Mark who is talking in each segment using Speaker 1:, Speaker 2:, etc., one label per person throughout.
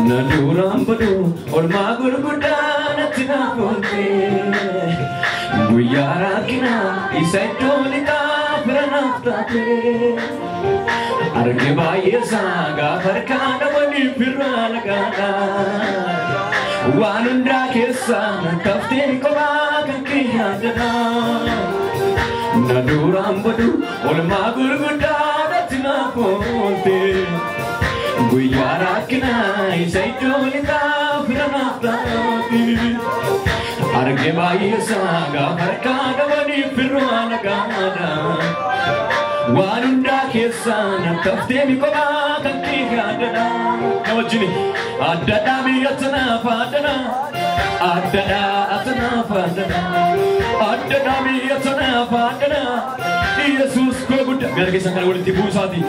Speaker 1: Naduram badu olma gurgudana tina ponte Guyara kina isai tolita pranaftate Arge baye saga farkana wani piralagana Wanundra kesa kafte koba kankiyadana Naduram badu olma gurgudana tina ponte Guyara kina isai tolita pranaftate Arge baye saga farkana wani piralagana Wanunda kesana kafte mi koba kanki gadana nawajini adada mi atna fadana adada atna fadana adada mi atna fadana Jesus ko gudda garge sangal wulti busati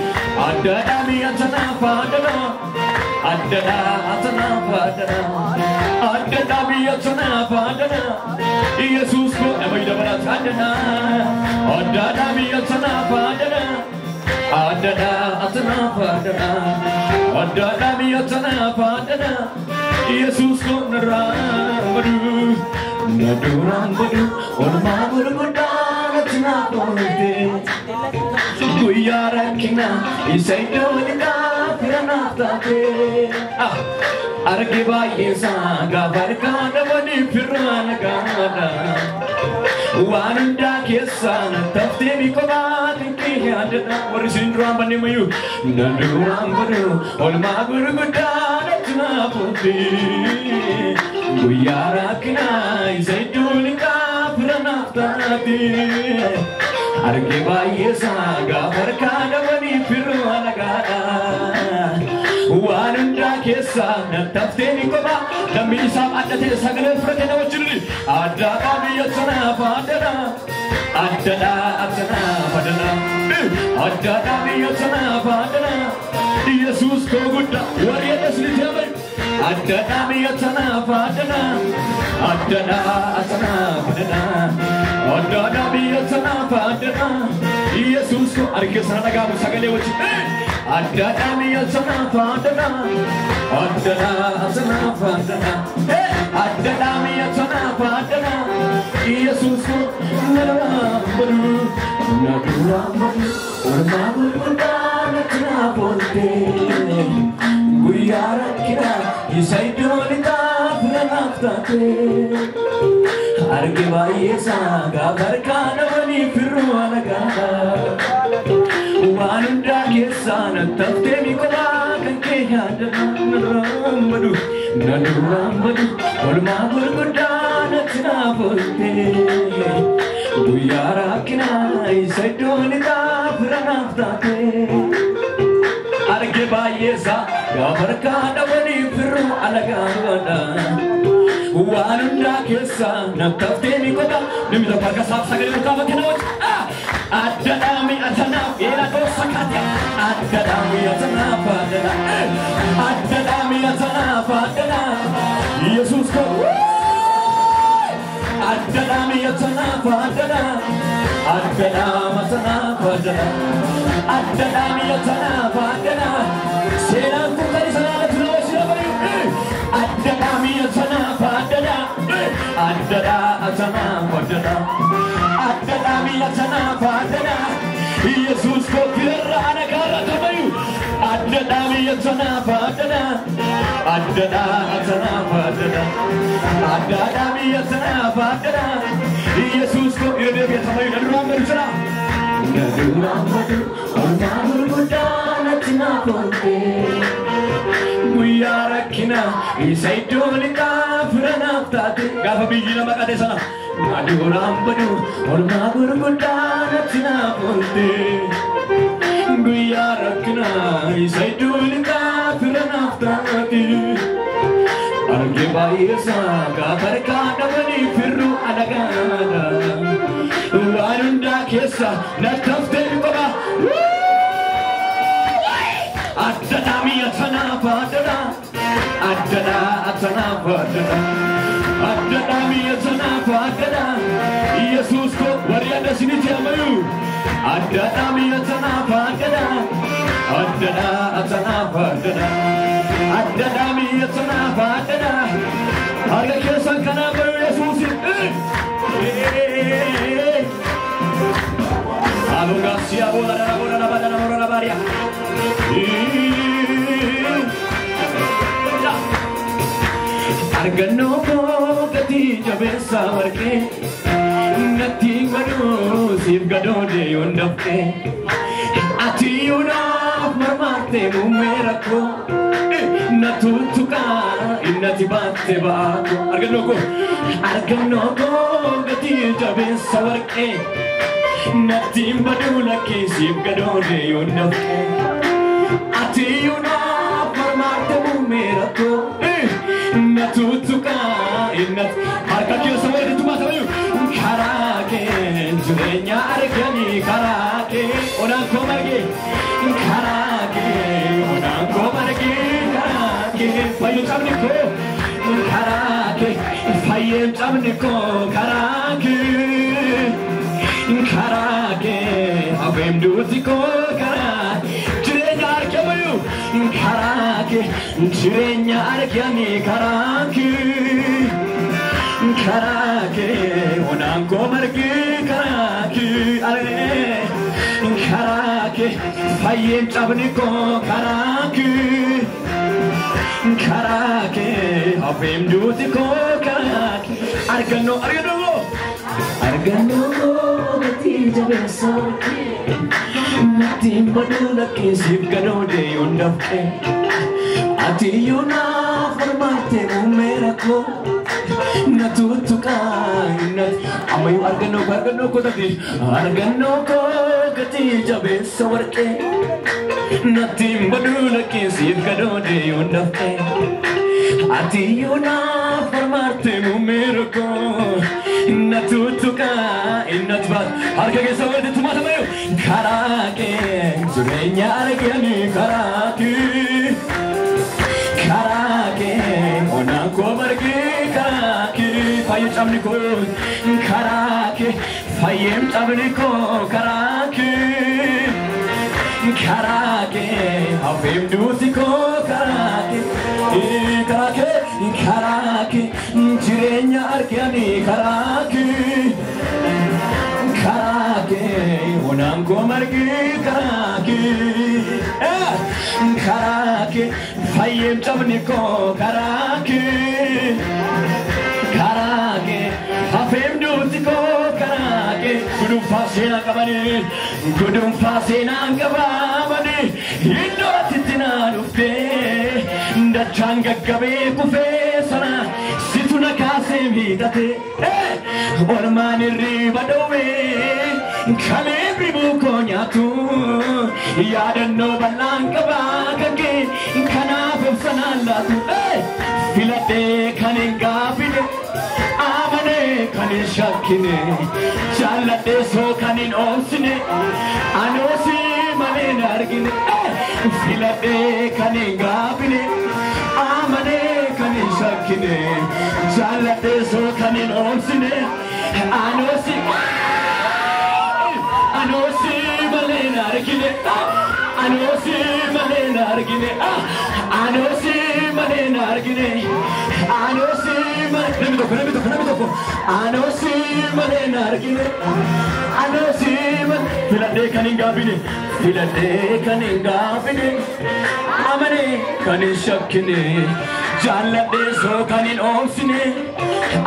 Speaker 1: adada mi atna fadana adada atna fadana adada mi atna fadana Jesus ko amida barat adana adada mi atna fadana adada atna fadana adada mi atna fadana Jesus ko narambadu nadurambadu orma gurgudana tina ponte Guyara kina isai tolita pranaftate Arge baye saga farkana wani piralagana Wanunda kesana tafte mi koba kinyadana warisindra bani mayu Naduambadu olma gurgudana tina ponte Guyara kina isai tolita pranaftate Arge baye saga farkana wani piralagana Wanunda kesana tafte mi koba dami sam adate sagale frate na wachiri adada mi atna fadana adada atna fadana adada mi atna fadana Jesus ko gudda wariya dasli jabai adada mi atna fadana adada atna fadana adada mi atna fadana Jesus ko arge sana ga sagale wachiri adada mi atna fadana adada atna fadana adada mi atna fadana Jesus ko narambadu nadurambadu orma gurgudana tina ponte Guyara kina isai tolita pranaftate Arge baye saga farkana wani piralagana Wanunda kesana tafte mi koba kanke hadana narambadu nadurambadu olma gurgudana tina ponte Guyara kina isai tolita pranaftate Arge baye saga farkana wani piralagana Wanunda kesana tafte mi koba nimda parka sab sagale ukaba kinawat adada mi atna ila to sakatya adada mi atna fadana adada mi atna fadana Jesus ko adada mi atna fadana adada atna fadana adada mi atna fadana sela ku kari salat lo shirabayu adada mi atna fadana adada atna fadana adada mi atna fadana Jesus ko kirana karata bayu adada mi atna fadana adada atna fadana adada mi atna fadana Jesus ko irde ke samayu naduramadu sala naduramadu orma gurgudana tina ponte Guyara kina isai tolita pranaftate gafa bijina makade sana Naduramadu orma gurgudana tina ponte Guyara kina isai tolita pranaftate Arge baye saga farkana wani piralagana Wanunda kesa na tafte mi koba adada mi atna fadana adada atna fadana adada mi atna fadana Jesus ko wariya dasni jamayu adada mi atna fadana adada atna fadana adada mi biyya sana baadana harka keessan kana bayu Yesuusin Alugasia bola baria Argano ko gati jabesa warke Nati madu sib gadode yondapke Ati yuna marmate mumera ko Natutuka inati batte baako Argano ko gati jabesa warke Nati madu laki sib gadode yondapke Ati yuna marmate mumera ko Natutuka inat harka keessa wayii tumaatamu karake jireenya argani karake onaan koo marge karake onaan koo marge karake fayyee cabni koo karake fayyee cabni koo karake karake hafeem duuti koo karake jireenya argamu karake jireenya argani karake karake onaan koo marge karake karake fayyee cabni koo karake karake hafeem duuti koo karake argano gati jabeessa natti madu laki sib gadode yondapke ati yuna formate mumera ko Natutuka inat amayu argano ko tadi argano ko gati jabesa warke natti madu laki sib gadode yondapke ati yuna formate mumera ko Natutuka inat bat harka keessa wayii tumaatamu karake jireenya argani karake onaan koo marge karake fayyee cabni koo karake fayyee cabni koo karake hafeem duuti koo karake jireenya argani karake onaan koo marge karake fayyee cabni koo karake hafeem duuti koo karake gudunfaa seenaa qabamani iddoo atitti naa dhufte dachaan gaggabee kufee sana situ na kaasee miidhate ormaan irriiba dhowee kalee ribuu koo nyaatu yaadannoo bal'aan qabaa kankee kanaaf obsanaan laatu filadhee kan hin gaafine amanee kan hin shakkine jaalladhee soo kan hin oomsine anoosi malee hin argine filadhee kan hin gaafine amanee kan hin shakkine jaalladhee soo kan hin oomsine anoosi malee hin argine anoosi malee hin argine anoosi malee hin argine anoosi malee namni tokko anoosi malee hin argine anoosi malee filadhee kan hin gaafine amanee kan hin shakkine jaalladhee soo kan hin oomsine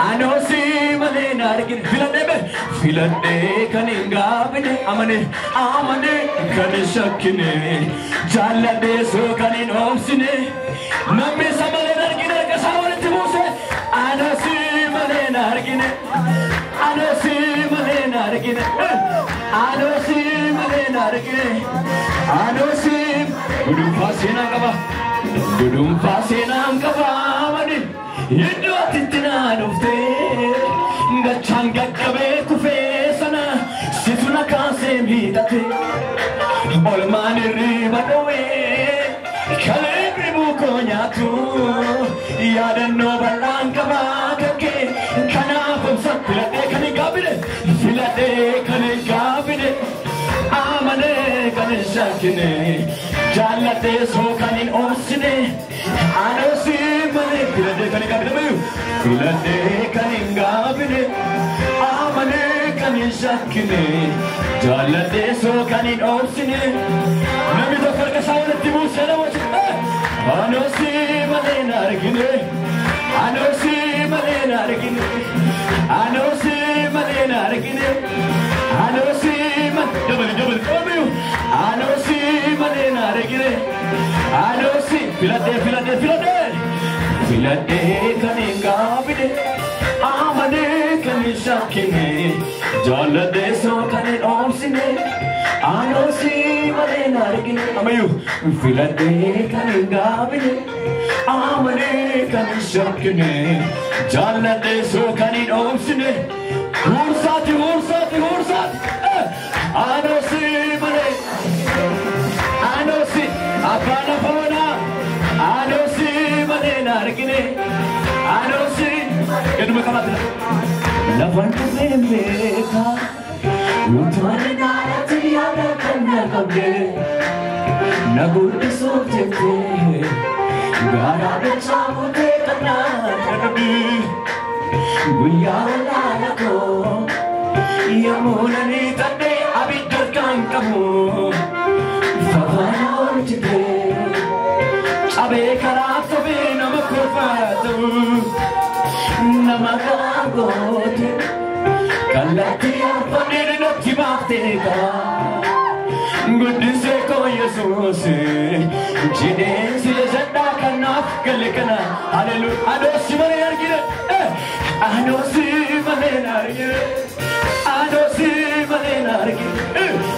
Speaker 1: anoosi malee hin argine filadhee kan hin gaafine amanee kan hin shakkine jaalladhee soo kan hin oomsine namni isa malee hin argine harka isaa walitti buuse anoosi malee hin argine anoosi malee hin argine anoosi malee hin argine anoosi gudunfaa seenaan qabamani iddoo atitti naa dhufte dachaan gaggabee kufee sana situ na kaasee miidhate olmaan irriiba dhowee kalee ribuu koo nyaatu yaadannoo bal'aan qabaa kankee kanaaf obsa filadhee kan hin gaafine amane kan shakine jaalate so kan in oomsine anosi male filade kan gaabine filade kan gaabine amane kan shakkine jalade so kan obsine nami to farka sawalatti musana wajh anosi male nargine anosi male nargine anosi male nargine anosi double come anosi male nargine anosi filade kan gaabine amane kan shakkine jalade so kan obsine anosi male nargine amayu filade kan gaabine amane kan shakkine jalade so kan obsine hursati anosi male anosi apana pavana anosi male nargine anosi keduma kamatla lavantu meka utmane narati yaga kanna kabde nagurdi sojete gara bechamute kanna kadbi guyala ko yamunani tade abidar kan kamu favana orjite abe karat be namakofatu namakagote kalati apane nati baatega gudse ko yesus jine sile zanda kana galkana hallelujah anosi male nargine anosi male nargine anosi male nargine